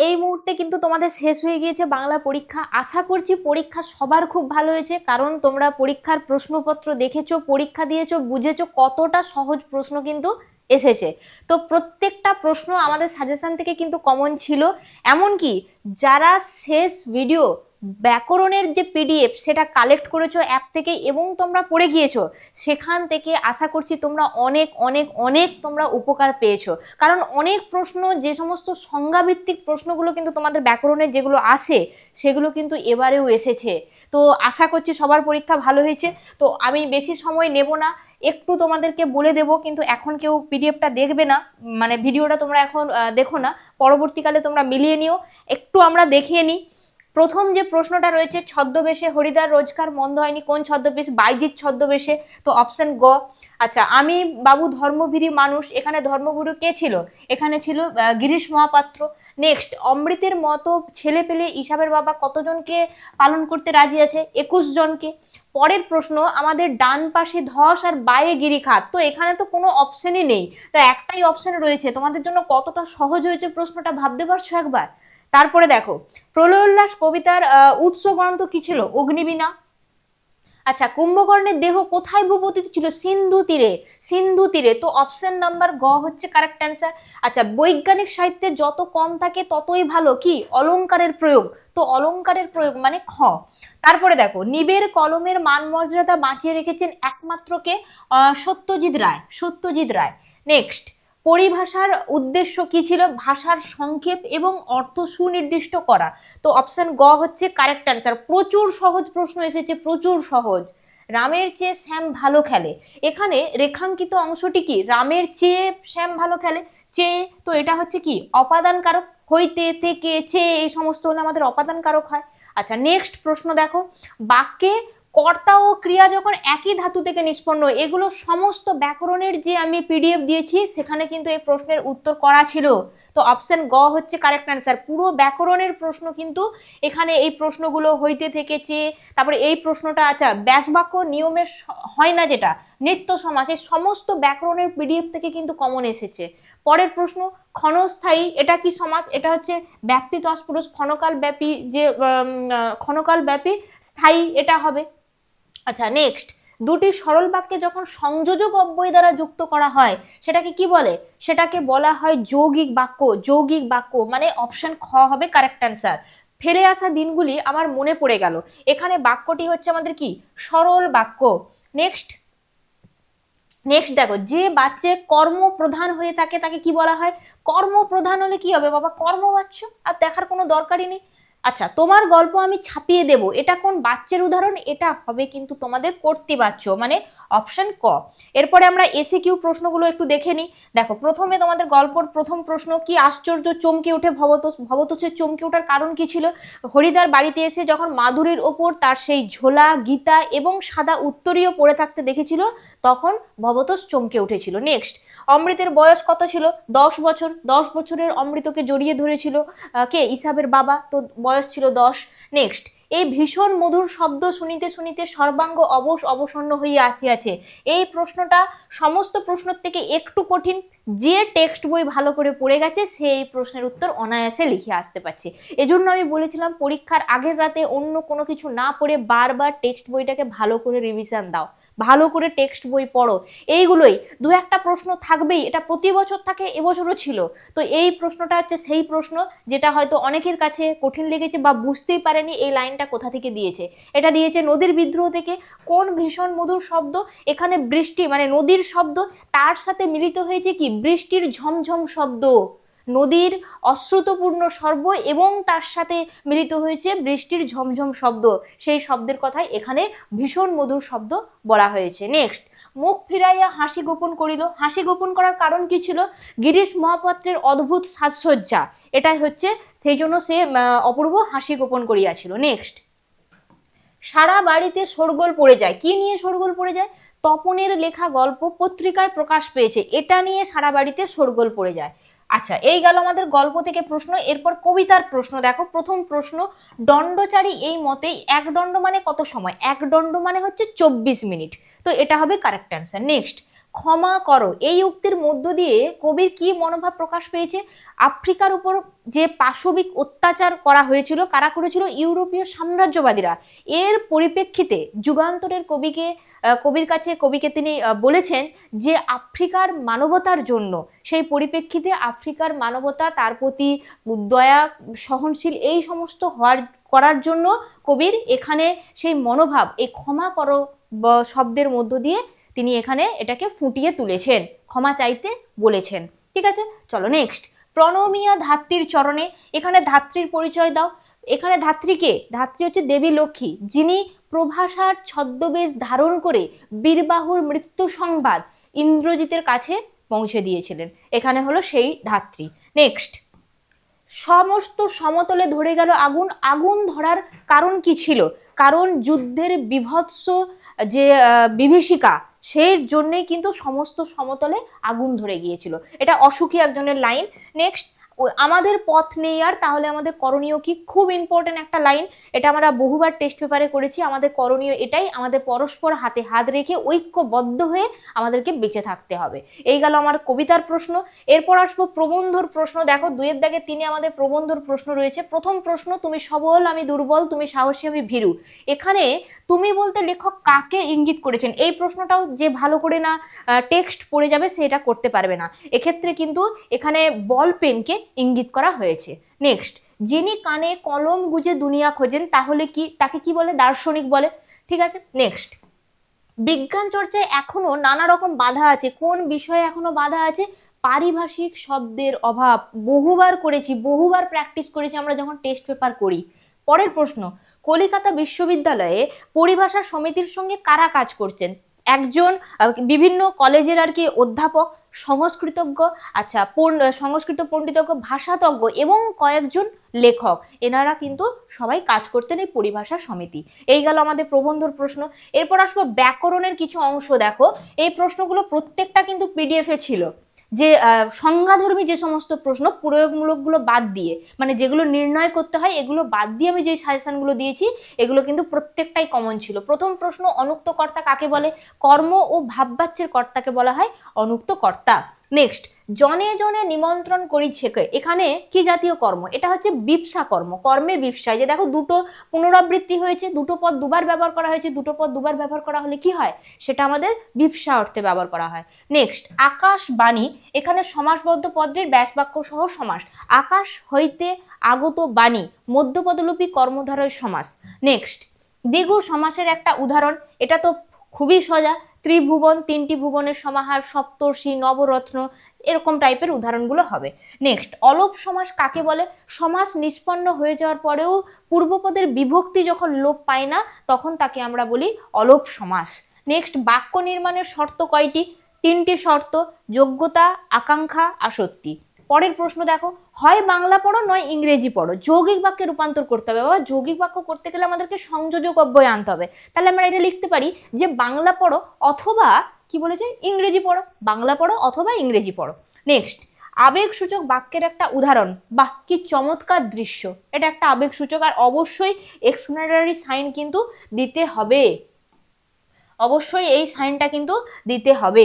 এই মুহূর্তে কিন্তু তোমাদের শেষ হয়ে গিয়েছে বাংলা পরীক্ষা। আশা করছি পরীক্ষা সবার খুব ভালো হয়েছে, কারণ তোমরা পরীক্ষার প্রশ্নপত্র দেখেছো, পরীক্ষা দিয়েছো, বুঝেছো কতটা সহজ প্রশ্ন কিন্তু এসেছে। তো প্রত্যেকটা প্রশ্ন আমাদের সাজেশন থেকে কিন্তু কমন ছিল। এমনকি যারা শেষ ভিডিও ব্যাকরণের যে পিডিএফ সেটা কালেক্ট করেছো অ্যাপ থেকে এবং তোমরা পড়ে গিয়েছো, সেখান থেকে আশা করছি তোমরা অনেক অনেক অনেক তোমরা উপকার পেয়েছো। কারণ অনেক প্রশ্ন, যে সমস্ত সংজ্ঞাভিত্তিক প্রশ্নগুলো কিন্তু তোমাদের ব্যাকরণের যেগুলো আসে সেগুলো কিন্তু এবারেও এসেছে। তো আশা করছি সবার পরীক্ষা ভালো হয়েছে। তো আমি বেশি সময় নেব না, একটু তোমাদেরকে বলে দেব, কিন্তু এখন কেউ পিডিএফটা দেখবে না, মানে ভিডিওটা তোমরা এখন দেখো না, পরবর্তীকালে তোমরা মিলিয়ে নিও। একটু আমরা দেখিয়ে নিই। প্রথম যে প্রশ্নটা রয়েছে, ছদ্মবেশে হরিদার রোজগার মন্দ হয়নি কোন ছদ্মবেশ? বাইজিৎ ছদ্মবেশে। তো অপশন গ। আচ্ছা, আমি বাবু ধর্মভীরী মানুষ, এখানে ধর্মগুরু কে ছিল? এখানে ছিল গিরিশ মহাপাত্র। নেক্সট, অমৃতের মতো ছেলে পেলে ইসাবের বাবা কতজনকে পালন করতে রাজি আছে? 21 জনকে। পরের প্রশ্ন, আমাদের ডান পাশে ধস আর বায়ে গিরিখাত। তো এখানে তো কোনো অপশনই নেই, তো একটাই অপশন রয়েছে। তোমাদের জন্য কতটা সহজ হয়েছে প্রশ্নটা ভাবতে পারছো একবার? তারপরে দেখো, প্রলয় উল্লাস কবিতার উৎস গ্রন্থ কি ছিল? অগ্নিবীণা। আচ্ছা, কুম্ভকর্ণের দেহ কোথায় ভূপতিত ছিল? সিন্ধু তীরে। সিন্ধু তীরে। তো অপশন নাম্বার গ হচ্ছে কারেক্ট অ্যান্সার। আচ্ছা, বৈজ্ঞানিক সাহিত্যে যত কম থাকে ততই ভালো, কি? অলংকারের প্রয়োগ। তো অলংকারের প্রয়োগ মানে খ। তারপরে দেখো, নিবের কলমের মান মর্যাদা বাঁচিয়ে রেখেছেন একমাত্র কে? সত্যজিৎ রায়। সত্যজিৎ রায়। নেক্সট, পরিভাষার উদ্দেশ্য কি ছিল? ভাষার সংক্ষেপ এবং অর্থ সুনির্দিষ্ট করা। তো অপশন গ হচ্ছে কারেক্ট অ্যান্সার। প্রচুর সহজ প্রশ্ন এসেছে, প্রচুর সহজ। রামের চেয়ে শ্যাম ভালো খেলে, এখানে রেখাঙ্কিত অংশটি কি? রামের চেয়ে শ্যাম ভালো খেলে। চেয়ে, তো এটা হচ্ছে কি? অপাদান কারক। হইতে, থেকে, চেয়ে এই সমস্ত হলে আমাদের অপাদান কারক হয়। আচ্ছা, নেক্সট প্রশ্ন দেখো, বাক্যে কর্তা ও ক্রিয়া যখন একই ধাতু থেকে নিষ্পন্ন, এগুলো সমস্ত ব্যাকরণের যে আমি পিডিএফ দিয়েছি সেখানে কিন্তু এই প্রশ্নের উত্তর করা ছিল। তো অপশন গ হচ্ছে কারেক্ট অ্যান্সার। পুরো ব্যাকরণের প্রশ্ন কিন্তু এখানে এই প্রশ্নগুলো হইতে থেকেছে। তারপরে এই প্রশ্নটা, আচ্ছা, ব্যাস বাক্য নিয়মে হয় না যেটা নিত্য সমাস, এই সমস্ত ব্যাকরণের পিডিএফ থেকে কিন্তু কমন এসেছে। পরের প্রশ্ন, ক্ষণস্থায়ী এটা কি সমাস? এটা হচ্ছে ব্যাপ্তি তৎপুরুষ, ক্ষণকাল ব্যাপী, যে ক্ষণকাল ব্যাপী স্থায়ী, এটা হবে। আচ্ছা, নেক্সট, দুটি সরল বাক্যে যখন সংযোজক অব্যয় দ্বারা যুক্ত করা হয় সেটাকে কি বলে? সেটাকে বলা হয় যৌগিক বাক্য। যৌগিক বাক্য মানে অপশন খ হবে কারেক্ট অ্যান্সার। ফেলে আসা দিনগুলি আমার মনে পড়ে গেল, এখানে বাক্যটি হচ্ছে আমাদের কি? সরল বাক্য। নেক্সট, নেক্সট দেখো, যে বাচ্চা কর্মপ্রধান হয়ে থাকে তাকে কি বলা হয়? কর্মপ্রধান হলে কি হবে বাবা? কর্মবাচ্য, আর দেখার কোনো দরকারই নেই। আচ্ছা, তোমার গল্প আমি ছাপিয়ে দেব, এটা কোন বাচ্চের উদাহরণ? এটা হবে কিন্তু তোমাদের কর্তৃবাচ্য, মানে অপশন ক। এরপরে আমরা এসিকিউ প্রশ্নগুলো একটু দেখে নিই। দেখো, প্রথমে তোমাদের গল্পর প্রথম প্রশ্ন, কি আশ্চর্য চমকে ওঠে ভবতোষ? ভবতোষের চমকে ওঠার কারণ কি ছিল? হরিদার বাড়িতে এসে যখন মাধুরীর ওপর তার সেই ঝোলা, গীতা এবং সাদা উত্তরীয় পড়ে থাকতে দেখেছিল তখন ভবতোষ চমকে উঠেছিল। নেক্সট, অমৃতের বয়স কত ছিল? 10 বছর। 10 বছরের অমৃতকে জড়িয়ে ধরেছিল কে? ইসাবের বাবা, তো বয়স ছিল 10। নেক্সট, এই ভীষণ মধুর শব্দ শুনিতে শুনিতে সর্বাঙ্গ অবশ অবসন্ন হইয়া আসিয়াছে। এই প্রশ্নটা সমস্ত প্রশ্নের থেকে একটু কঠিন, যে টেক্সট বই ভালো করে পড়ে গেছে সে এই প্রশ্নের উত্তর অনায়াসে লিখে আসতে পারছে। এজন্য আমি বলেছিলাম পরীক্ষার আগের রাতে অন্য কোনো কিছু না পড়ে বারবার টেক্সট বইটাকে ভালো করে রিভিশন দাও, ভালো করে টেক্সট বই পড়ো। এইগুলোই, দু একটা প্রশ্ন থাকবেই, এটা প্রতি বছর থাকে, এবছরও ছিল। তো এই প্রশ্নটা হচ্ছে সেই প্রশ্ন যেটা হয়তো অনেকের কাছে কঠিন লেগেছে বা বুঝতেই পারেনি এই লাইনটা কোথা থেকে দিয়েছে। এটা দিয়েছে নদীর বিদ্রোহ থেকে। কোন ভীষণ মধুর শব্দ? এখানে বৃষ্টি, মানে নদীর শব্দ, তার সাথে মিলিত হয়েছে কি? বৃষ্টির ঝমঝম শব্দ। নদীর অশ্রুতপূর্ণ সর্ব এবং তার সাথে মিলিত হয়েছে বৃষ্টির ঝমঝম শব্দ, সেই শব্দের কথাই এখানে ভীষণ মধুর শব্দ বলা হয়েছে। নেক্সট, মুখ ফিরাইয়া হাসি গোপন করিল। হাসি গোপন করার কারণ কি ছিল? গিরিশ মহাপাত্রের অদ্ভুত সাজসজ্জা, এটাই হচ্ছে সেই জন্য সে অপূর্ব হাসি গোপন করিয়াছিল। নেক্সট, সারা বাড়িতে শোরগোল পড়ে যায়, কি নিয়ে শোরগোল পড়ে যায়? তপনের লেখা গল্প পত্রিকায় প্রকাশ পেয়েছে, এটা নিয়ে সারা বাড়িতে শোরগোল পড়ে যায়। আচ্ছা, এই গেল আমাদের গল্প থেকে প্রশ্ন। এরপর কবিতার প্রশ্ন দেখো। প্রথম প্রশ্ন, দণ্ডচারী এই মতেই এক দণ্ড মানে কত সময়? এক দণ্ড মানে হচ্ছে 24 মিনিট। তো এটা হবে কারেক্ট অ্যান্সার। নেক্সট, ক্ষমা করো, এই উক্তির মধ্য দিয়ে কবির কি মনোভাব প্রকাশ পেয়েছে? আফ্রিকার উপর যে পাশবিক অত্যাচার করা হয়েছিল, কারা করেছিল? ইউরোপীয় সাম্রাজ্যবাদীরা। এর পরিপ্রেক্ষিতে যুগান্তরের কবির কাছে কবিকে তিনি বলেছেন যে আফ্রিকার মানবতার জন্য, সেই পরিপ্রেক্ষিতে আফ্রিকার মানবতা, তার প্রতি দয়া, সহনশীল, এই সমস্ত করার জন্য কবির এখানে সেই মনোভাব, এই ক্ষমা করো শব্দের মধ্য দিয়ে তিনি এখানে এটাকে ফুটিয়ে তুলেছেন, ক্ষমা চাইতে বলেছেন। ঠিক আছে, চলো নেক্সট। প্রণমিয়া ধাত্রীর চরণে, এখানে ধাত্রীর পরিচয় দাও। এখানে ধাত্রী কে? ধাত্রী হচ্ছে দেবী লক্ষ্মী, যিনি প্রভাষার ছদ্মবেশ ধারণ করে বীরবাহুর মৃত্যু সংবাদ ইন্দ্রজিতের কাছে পৌঁছে দিয়েছিলেন। এখানে হলো সেই ধাত্রী। নেক্সট, সমস্ত সমতলে ধরে গেল আগুন। আগুন ধরার কারণ কি ছিল? কারণ যুদ্ধের বিভৎস যে বিভীষিকা, সেই জন্যই কিন্তু সমস্ত সমতলে আগুন ধরে গিয়েছিল। এটা অসুখী একজনের লাইন। নেক্সট, আমাদের পথ নেই আর, তাহলে আমাদের করণীয় কি? খুব ইম্পর্টেন্ট একটা লাইন, এটা আমরা বহুবার টেস্ট পেপারে করেছি। আমাদের করণীয় এটাই, আমাদের পরস্পর হাতে হাত রেখে ঐক্যবদ্ধ হয়ে আমাদেরকে বেঁচে থাকতে হবে। এই গেল আমার কবিতার প্রশ্ন। এরপর আসবো প্রবন্ধর প্রশ্ন। দেখো 2-এর দাগে 3-এ আমাদের প্রবন্ধর প্রশ্ন রয়েছে। প্রথম প্রশ্ন, তুমি সবল আমি দুর্বল, তুমি সাহসী আমি ভীরু। এখানে তুমি বলতে লেখক কাকে ইঙ্গিত করেছেন? এই প্রশ্নটাও যে ভালো করে না টেক্সট পড়ে যাবে সে এটা করতে পারবে না। এক্ষেত্রে কিন্তু এখানে বল পেনকে ইঙ্গিত করা হয়েছে। নেক্সট, যিনি কানে কলম গুজে দুনিয়া খোঁজেন, তাহলে কি, তাকে কি বলে? দার্শনিক বলে। ঠিক আছে, নেক্সট, বিজ্ঞান চর্চায় এখনো নানা রকম বাধা আছে। কোন বিষয়ে এখনো বাধা আছে? পারিভাষিক শব্দের অভাব। বহুবার করেছি, বহুবার প্র্যাকটিস করেছি আমরা যখন টেস্ট পেপার করি। পরের প্রশ্ন, কলিকাতা বিশ্ববিদ্যালয়ে পরিভাষা সমিতির সঙ্গে কারা কাজ করছেন? একজন বিভিন্ন কলেজের আর কি অধ্যাপক, সংস্কৃতজ্ঞ, আচ্ছা সংস্কৃত পণ্ডিতজ্ঞ, ভাষাতজ্ঞ এবং কয়েকজন লেখক, এনারা কিন্তু সবাই কাজ করতেন এই পরিভাষা সমিতি। এই গেল আমাদের প্রবন্ধর প্রশ্ন। এরপর আসবো ব্যাকরণের কিছু অংশ। দেখো এই প্রশ্নগুলো প্রত্যেকটা কিন্তু পিডিএফে ছিল। যে সংজ্ঞাধর্মী যে সমস্ত প্রশ্ন, প্রয়োগমূলকগুলো বাদ দিয়ে, মানে যেগুলো নির্ণয় করতে হয় এগুলো বাদ দিয়ে আমি যে সাজেশনগুলো দিয়েছি এগুলো কিন্তু প্রত্যেকটাই কমন ছিল। প্রথম প্রশ্ন, অনুক্ত কর্তা কাকে বলে? কর্ম ও ভাববাচ্যের কর্তাকে বলা হয় অনুক্ত কর্তা। নেক্সট, জনে জনে নিমন্ত্রণ করিছে কে, এখানে কি জাতীয় কর্ম? এটা হচ্ছে বিপসা কর্ম, কর্মে বিপসায়। যে দেখো দুটো পুনরাবৃত্তি হয়েছে, দুটো পদ দুবার ব্যবহার করা হয়েছে, দুটো পদ দুবার ব্যবহার করা হলে কি হয়? সেটা আমাদের বিপসা অর্থে ব্যবহার করা হয়। নেক্সট, আকাশ বাণী, এখানে সমাসবদ্ধ পদের ব্যাস বাক্য সহ সমাস। আকাশ হইতে আগত বাণী, মধ্যপদলোপী কর্মধারয় সমাস। নেক্সট, দ্বিগু সমাসের একটা উদাহরণ, এটা তো খুবই সোজা, ত্রিভুবন, 3টি ভুবনের সমাহার, সপ্তর্ষি, নবরত্ন, এরকম টাইপের উদাহরণগুলো হবে। নেক্সট, অলোপ সমাস কাকে বলে? সমাস নিষ্পন্ন হয়ে যাওয়ার পরেও পূর্বপদের বিভক্তি যখন লোপ পায় না তখন তাকে আমরা বলি অলোপ সমাস। নেক্সট, বাক্য নির্মাণের শর্ত কয়টি? 3টি শর্ত, যোগ্যতা, আকাঙ্ক্ষা, আসক্তি। পরের প্রশ্ন দেখো, হয় বাংলা পড়ো নয় ইংরেজি পড়ো। যৌগিক বাক্যে রূপান্তর করতে হবে। বাবা যৌগিক বাক্য করতে গেলে আমাদেরকে সংযোজক অব্যয় আনতে হবে। তাহলে আমরা এটা লিখতে পারি যে বাংলা পড়ো অথবা কি বলেছে? ইংরেজি পড়ো। বাংলা পড়ো অথবা ইংরেজি পড়ো। নেক্সট, আবেগসূচক বাক্যের একটা উদাহরণ। বাহ কি চমৎকার দৃশ্য, এটা একটা আবেগসূচক। আর অবশ্যই এক্সক্লেমেটরি সাইন কিন্তু দিতে হবে, অবশ্যই এই সাইনটা কিন্তু দিতে হবে।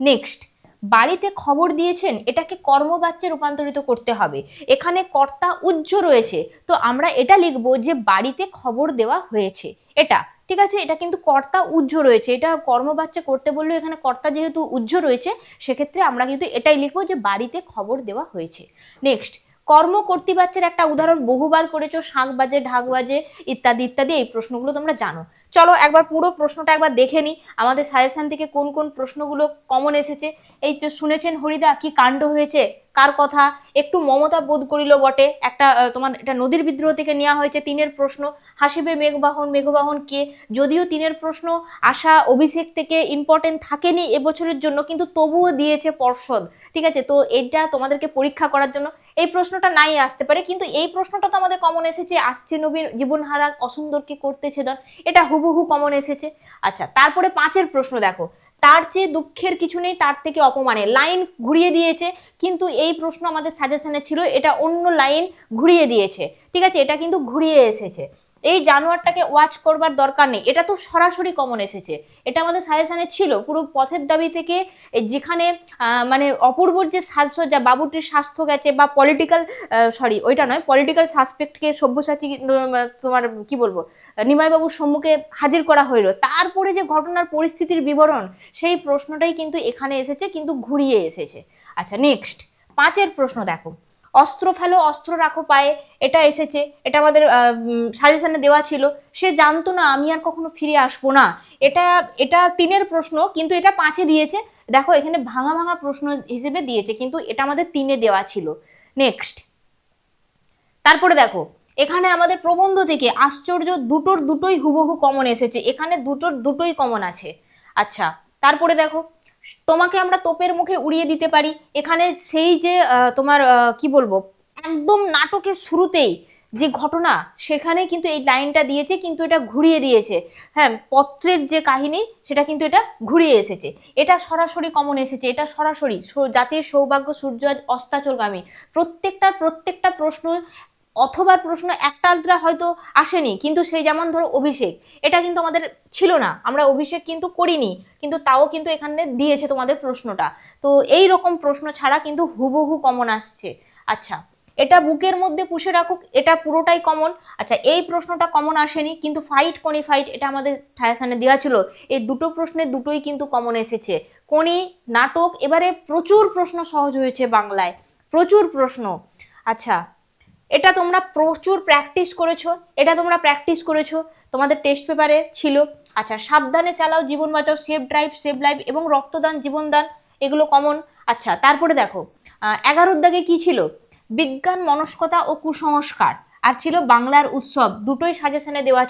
নেক্সট, বাড়িতে খবর দিয়েছেন, এটাকে কর্মবাচ্যে রূপান্তরিত করতে হবে। এখানে কর্তা উজ্জ রয়েছে, তো আমরা এটা লিখবো যে বাড়িতে খবর দেওয়া হয়েছে, এটা ঠিক আছে। এটা কিন্তু কর্তা উজ্জ রয়েছে, এটা কর্মবাচ্যে করতে বললেও এখানে কর্তা যেহেতু উজ্জ রয়েছে সেক্ষেত্রে আমরা কিন্তু এটাই লিখবো যে বাড়িতে খবর দেওয়া হয়েছে। নেক্সট, কর্ম কর্তৃবাচ্যের একটা উদাহরণ বহুবার করেছো, শাঁখ বাজে, ঢাক বাজে, ইত্যাদি ইত্যাদি। এই প্রশ্নগুলো তোমরা জানো। চলো একবার পুরো প্রশ্নটা একবার দেখে নিই, আমাদের সাজেশন থেকে কোন কোন প্রশ্নগুলো কমন এসেছে। এই যে শুনেছেন হরিদা কি কাণ্ড হয়েছে, কার কথা? একটু মমতা বোধ করিল বটে, একটা তোমার এটা নদীর বিদ্রোহ থেকে নেওয়া হয়েছে। 3-এর প্রশ্ন, হাসিবে মেঘবাহন, মেঘবাহন কে? যদিও 3-এর প্রশ্ন আশা অভিষেক থেকে ইম্পর্টেন্ট থাকেনি এবছরের জন্য, কিন্তু তবুও দিয়েছে পর্ষদ। ঠিক আছে, তো এটা তোমাদেরকে পরীক্ষা করার জন্য। এই প্রশ্নটা নাই আসতে পারে, কিন্তু এই প্রশ্নটা তো আমাদের কমন এসেছে, আসছে নবীর জীবনহারা অসুন্দরকে করতে ছেদন, এটা হুবহু কমন এসেছে। আচ্ছা, তারপরে 5-এর প্রশ্ন দেখো, তার চেয়ে দুঃখের কিছু নেই, তার থেকে অপমানে, লাইন ঘুরিয়ে দিয়েছে, কিন্তু এই প্রশ্ন আমাদের সাজেশনে ছিল, এটা অন্য লাইন ঘুরিয়ে দিয়েছে। ঠিক আছে, এটা কিন্তু ঘুরিয়ে এসেছে। এই জানোয়ারটাকে ওয়াচ করবার দরকার নেই, এটা তো সরাসরি কমন এসেছে। এটা আমাদের সাজেশনে ছিল পুরো পথের দাবি থেকে, যেখানে মানে অপূর্বর যে সাজসজ্জা, বাবুটির স্বাস্থ্য গেছে, বা পলিটিক্যাল, সরি ওইটা নয়, পলিটিক্যাল সাসপেক্টকে সব্যসাচী তোমার কি বলবো নিমাইবাবুর সম্মুখে হাজির করা হইলো, তারপরে যে ঘটনার পরিস্থিতির বিবরণ, সেই প্রশ্নটাই কিন্তু এখানে এসেছে, কিন্তু ঘুরিয়ে এসেছে। আচ্ছা নেক্সট 5-এর প্রশ্ন দেখো, অস্ত্র ফেলো অস্ত্র রাখো পায়ে, এটা এসেছে, এটা আমাদের সাজেশনে দেওয়া ছিল। সে জানতো না আমি আর কখনো ফিরে আসবো না, এটা এটা 3-এর প্রশ্ন, কিন্তু এটা 5-এ দিয়েছে। দেখো এখানে ভাঙা ভাঙা প্রশ্ন হিসেবে দিয়েছে, কিন্তু এটা আমাদের 3-এ দেওয়া ছিল। নেক্সট, তারপরে দেখো এখানে আমাদের প্রবন্ধ থেকে আশ্চর্য দুটোই হুবহু কমন এসেছে, এখানে দুটোই কমন আছে। আচ্ছা তারপরে দেখো, তোমাকে আমরা তোপের মুখে উড়িয়ে দিতে পারি, এখানে সেই যে তোমার কি বলবো একদম নাটকের শুরুতেই যে ঘটনা, সেখানে কিন্তু এই লাইনটা দিয়েছে, কিন্তু এটা ঘুরিয়ে দিয়েছে। হ্যাঁ, পত্রের যে কাহিনী সেটা কিন্তু এটা ঘুরিয়ে এসেছে, এটা সরাসরি কমন এসেছে, এটা সরাসরি জাতির সৌভাগ্য সূর্য আজ অস্তাচলগামী। প্রত্যেকটা প্রশ্ন অথবা প্রশ্ন একটা আলট্রা হয়তো আসেনি, কিন্তু সেই যেমন ধরো অভিষেক, এটা কিন্তু আমাদের ছিল না, আমরা অভিষেক কিন্তু করিনি, কিন্তু তাও কিন্তু এখানে দিয়েছে তোমাদের প্রশ্নটা। তো এই রকম প্রশ্ন ছাড়া কিন্তু হুবহু কমন আসছে। আচ্ছা, এটা বুকের মধ্যে পুষে রাখুক, এটা পুরোটাই কমন। আচ্ছা, এই প্রশ্নটা কমন আসেনি, কিন্তু ফাইট কোনি ফাইট, এটা আমাদের সাজেশনে দেওয়া ছিল। এই দুটো প্রশ্নের দুটোই কিন্তু কমন এসেছে। কোনি নাটক, এবারে প্রচুর প্রশ্ন সহজ হয়েছে বাংলায়, প্রচুর প্রশ্ন। আচ্ছা, এটা তোমরা প্রচুর প্র্যাকটিস করেছো, তোমাদের টেস্ট পেপারে ছিল। আচ্ছা, সাবধানে চালাও জীবন বাঁচাও, সেভ ড্রাইভ সেভ লাইফ, এবং রক্তদান জীবনদান, এগুলো কমন। আচ্ছা, তারপরে দেখো 11 দাগে কি ছিল, বিজ্ঞান মনস্কতা ও কুসংস্কার, আর ছিল বাংলার উৎসব। দুটোই সাজেশনে দেওয়া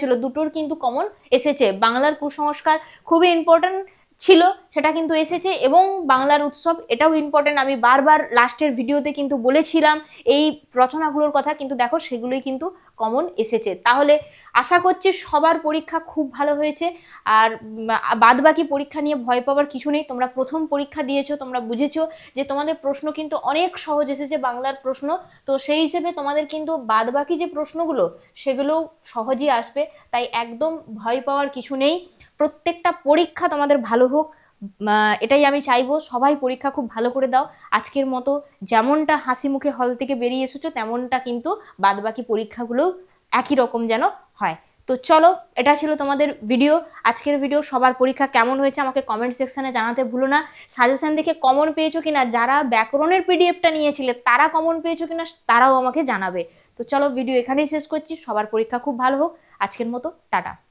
ছিল, দুটোর কিন্তু কমন এসেছে। বাংলার কুসংস্কার খুবই ইম্পর্টেন্ট ছিল, সেটা কিন্তু এসেছে, এবং বাংলার উৎসব এটাও ইম্পর্টেন্ট। আমি বারবার লাস্টের ভিডিওতে কিন্তু বলেছিলাম এই রচনাগুলোর কথা, কিন্তু দেখো সেগুলোই কিন্তু কমন এসেছে। তাহলে আশা করছি সবার পরীক্ষা খুব ভালো হয়েছে, আর বাদবাকি পরীক্ষা নিয়ে ভয় পাওয়ার কিছু নেই। তোমরা প্রথম পরীক্ষা দিয়েছো, তোমরা বুঝেছো যে তোমাদের প্রশ্ন কিন্তু অনেক সহজ এসেছে, বাংলার প্রশ্ন। তো সেই হিসেবে তোমাদের কিন্তু বাদবাকি যে প্রশ্নগুলো সেগুলোও সহজই আসবে, তাই একদম ভয় পাওয়ার কিছু নেই। প্রত্যেকটা পরীক্ষা তোমাদের ভালো হোক, এটাই আমি চাইবো। সবাই পরীক্ষা খুব ভালো করে দাও। আজকের মতো যেমনটা হাসি মুখে হল থেকে বেরিয়ে এসেছো, তেমনটা কিন্তু বাদবাকি পরীক্ষাগুলো একই রকম যেন হয়। তো চলো, এটা ছিল তোমাদের ভিডিও, আজকের ভিডিও। সবার পরীক্ষা কেমন হয়েছে আমাকে কমেন্ট সেকশনে জানাতে ভুলো না। সাজেশন দেখে কমন পেয়েছো কিনা, যারা ব্যাকরণের পিডিএফটা নিয়েছিলে তারা কমন পেয়েছো কিনা তারাও আমাকে জানাবে। তো চলো, ভিডিও এখানেই শেষ করছি। সবার পরীক্ষা খুব ভালো হোক। আজকের মতো টাটা।